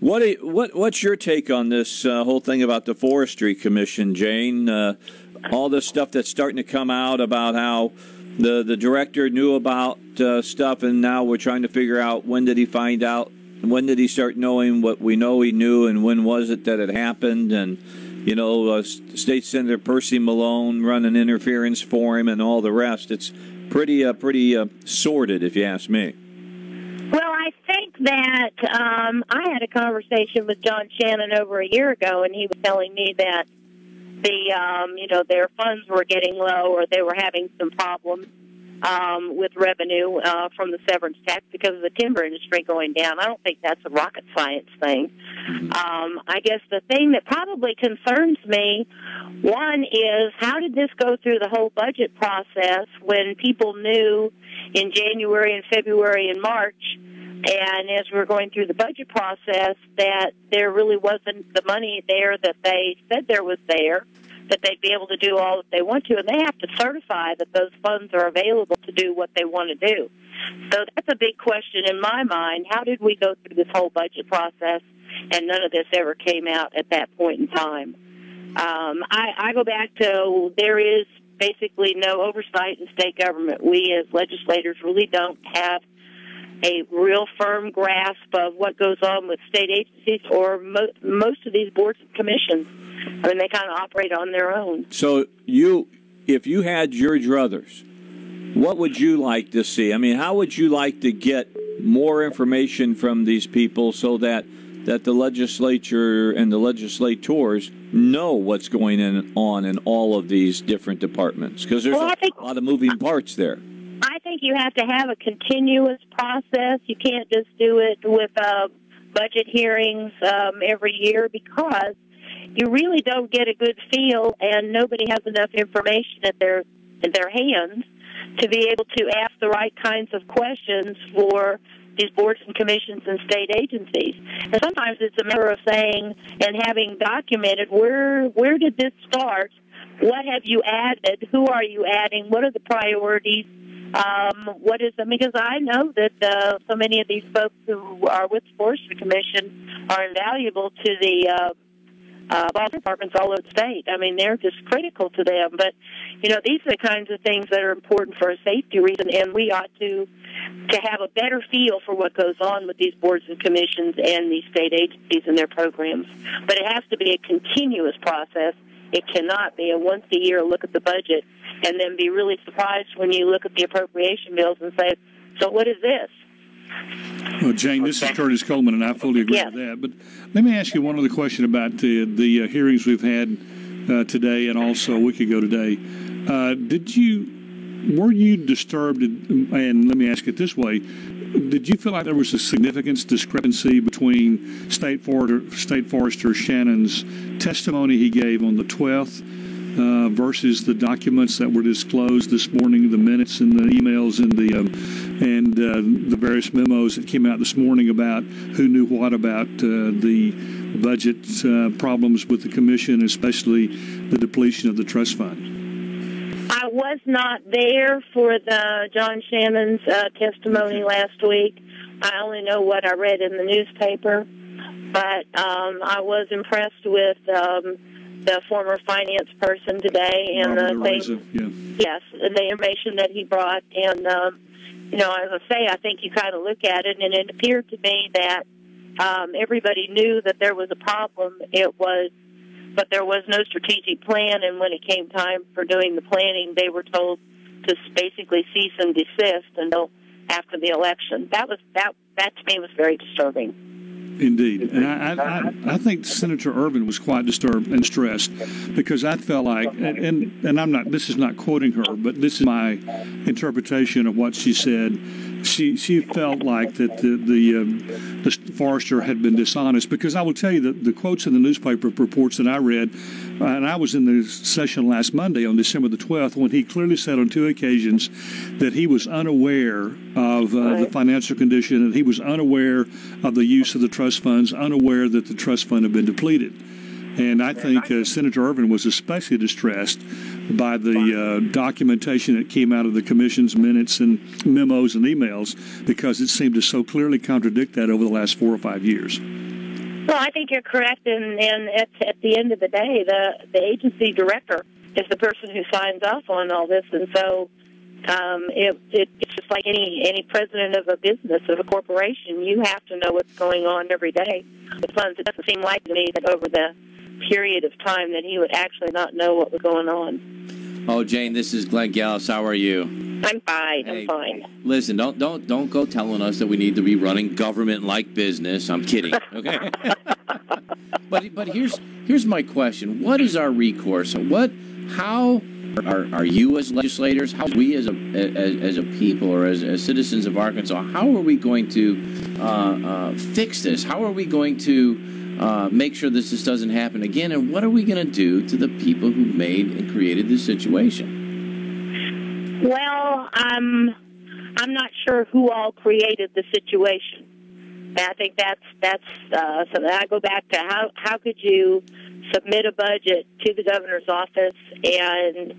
What's your take on this whole thing about the Forestry Commission, Jane? All this stuff that's starting to come out about how the director knew about stuff, and now we're trying to figure out when did he find out, when did he start knowing what we know he knew, and when was it that it happened, and State Senator Percy Malone running interference for him and all the rest. It's pretty sordid, if you ask me. Well, I think that I had a conversation with John Shannon over a year ago, and he was telling me that their funds were getting low, or they were having some problems with revenue from the severance tax because of the timber industry going down. I don't think that's a rocket science thing. I guess the thing that probably concerns me, one, is how did this go through the whole budget process when people knew in January and February and March, and as we were going through the budget process, that there really wasn't the money there that they said there was there, that they'd be able to do all that they want to, and they have to certify that those funds are available to do what they want to do. So that's a big question in my mind. How did we go through this whole budget process and none of this ever came out at that point in time? I go back to there is basically no oversight in state government. We as legislators really don't have a real firm grasp of what goes on with state agencies or most of these boards and commissions. I mean, they kind of operate on their own. So if you had your druthers, what would you like to see? I mean, how would you like to get more information from these people so that the legislature and the legislators know what's going on in all of these different departments? Because there's a lot of moving parts there. I think you have to have a continuous process. You can't just do it with budget hearings every year, because you really don't get a good feel, and nobody has enough information in their hands to be able to ask the right kinds of questions for these boards and commissions and state agencies. And sometimes it's a matter of saying and having documented where did this start? What have you added? Who are you adding? What are the priorities? What is them? Because I know that so many of these folks who are with the Forestry Commission are invaluable to the volunteer departments all over the state. I mean, they're just critical to them. But, these are the kinds of things that are important for a safety reason, and we ought to have a better feel for what goes on with these boards and commissions and these state agencies and their programs. But it has to be a continuous process. It cannot be a once-a-year look at the budget and then be really surprised when you look at the appropriation bills and say, so what is this? Well, Jane, this is Curtis Coleman, and I fully agree with that. But let me ask you one other question about the hearings we've had today and also a week ago today. Were you disturbed, and let me ask it this way, did you feel like there was a significant discrepancy between State Forester Shannon's testimony he gave on the 12th versus the documents that were disclosed this morning, the minutes and the emails and the various memos that came out this morning about who knew what about the budget problems with the commission, especially the depletion of the trust fund? I was not there for the John Shannon's testimony last week. I only know what I read in the newspaper, but I was impressed with the former finance person today and the information that he brought. And as I say, I think you kind of look at it, and it appeared to me that everybody knew that there was a problem. But there was no strategic plan, and when it came time for doing the planning, they were told to basically cease and desist until after the election. That to me was very disturbing. Indeed. And I think Senator Ervin was quite disturbed and stressed, because I felt like, and I'm not, this is not quoting her, but this is my interpretation of what she said. She felt like that the forester had been dishonest, because I will tell you that the quotes in the newspaper reports that I read, and I was in the session last Monday on December the 12th, when he clearly said on 2 occasions that he was unaware of the financial condition, and he was unaware of the use of the trust funds, unaware that the trust fund had been depleted. And I think Senator Ervin was especially distressed by the documentation that came out of the commission's minutes and memos and emails, because it seemed to so clearly contradict that over the last 4 or 5 years. Well, I think you're correct, and at the end of the day, the agency director is the person who signs off on all this, and so it's just like any president of a business, of a corporation. You have to know what's going on every day. The funds, it doesn't seem like to me that over the period of time that he would actually not know what was going on. Oh, Jane, this is Glenn Gallus. How are you? I'm fine. Hey, I'm fine. Listen, don't go telling us that we need to be running government-like business. I'm kidding. Okay. But here's my question. What is our recourse? How are you as legislators? How we as a people or as citizens of Arkansas? How are we going to fix this? How are we going to make sure this doesn't happen again? And what are we going to do to the people who made and created this situation? Well, I'm not sure who all created the situation. I think that's something. I go back to how could you submit a budget to the governor's office and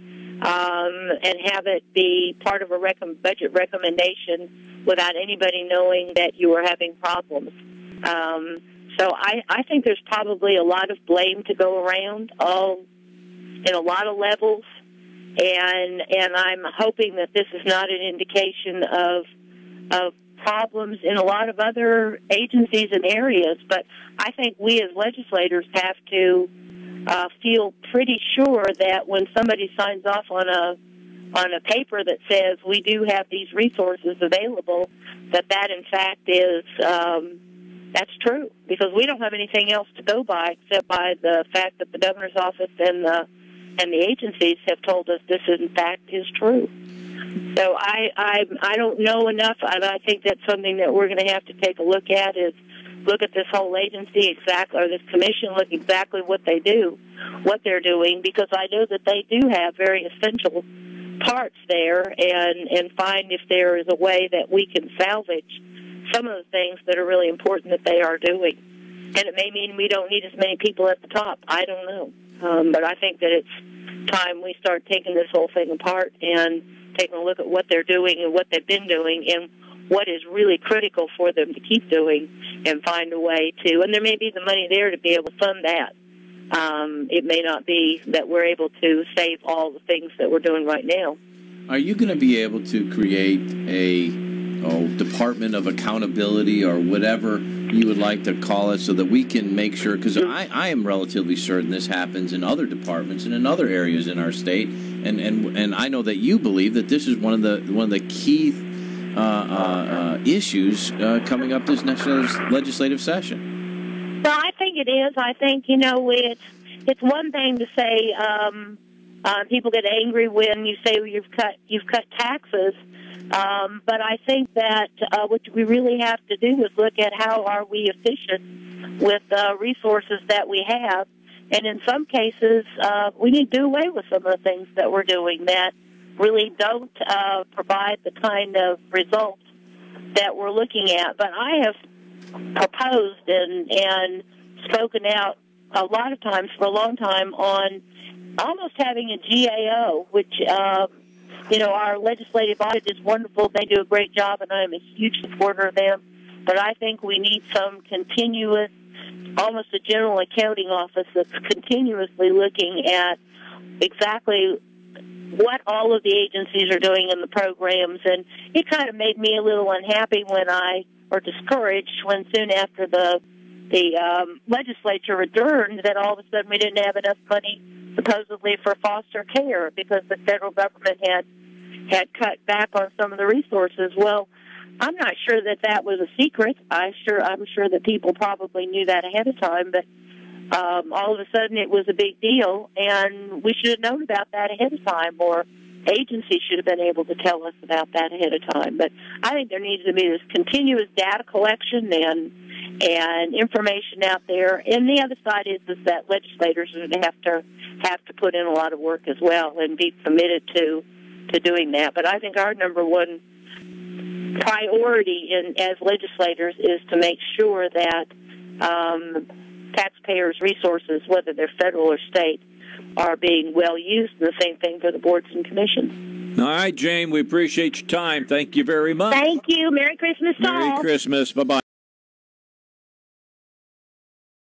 have it be part of a budget recommendation without anybody knowing that you were having problems. So I think there's probably a lot of blame to go around, in a lot of levels, and I'm hoping that this is not an indication of problems in a lot of other agencies and areas. But I think we as legislators have to feel pretty sure that when somebody signs off on a paper that says we do have these resources available, that in fact is that's true, because we don't have anything else to go by except by the fact that the governor's office and the agencies have told us this in fact is true. So I don't know enough, and I think that's something that we're going to have to take a look at, is look at this whole agency exactly, or this commission, look exactly what they're doing, because I know that they do have very essential parts there, and find if there is a way that we can salvage some of the things that are really important that they are doing. And it may mean we don't need as many people at the top. I don't know. But I think that it's time we start taking this whole thing apart and taking a look at what they're doing and what they've been doing and what is really critical for them to keep doing, and find a way to, and there may be the money there to be able to fund that. It may not be that we're able to save all the things that we're doing right now. Are you going to be able to create a Department of Accountability or whatever you would like to call it, so that we can make sure, because I am relatively certain this happens in other departments and in other areas in our state, and I know that you believe that this is one of the key issues coming up this next legislative session. Well, I think it is. I think, it's one thing to say people get angry when you say you've cut taxes. But I think that what we really have to do is look at how are we efficient with resources that we have. And in some cases, we need to do away with some of the things that we're doing that really don't provide the kind of results that we're looking at. But I have proposed and spoken out a lot of times for a long time on almost having a GAO, which our legislative audit is wonderful. They do a great job, and I'm a huge supporter of them. But I think we need some continuous, almost a general accounting office that's continuously looking at exactly what all of the agencies are doing in the programs. And it kind of made me a little unhappy or discouraged when soon after the legislature adjourned, that all of a sudden we didn't have enough money supposedly for foster care because the federal government had cut back on some of the resources. Well, I'm not sure that was a secret. I'm sure that people probably knew that ahead of time, but all of a sudden it was a big deal, and we should have known about that ahead of time, or agencies should have been able to tell us about that ahead of time. But I think there needs to be this continuous data collection and information out there. And the other side is that legislators are going to have to put in a lot of work as well and be committed to doing that. But I think our number one priority as legislators is to make sure that taxpayers' resources, whether they're federal or state, are being well used. And the same thing for the boards and commissions. All right, Jane, we appreciate your time. Thank you very much. Thank you. Merry Christmas to all. Merry Christmas. Bye-bye.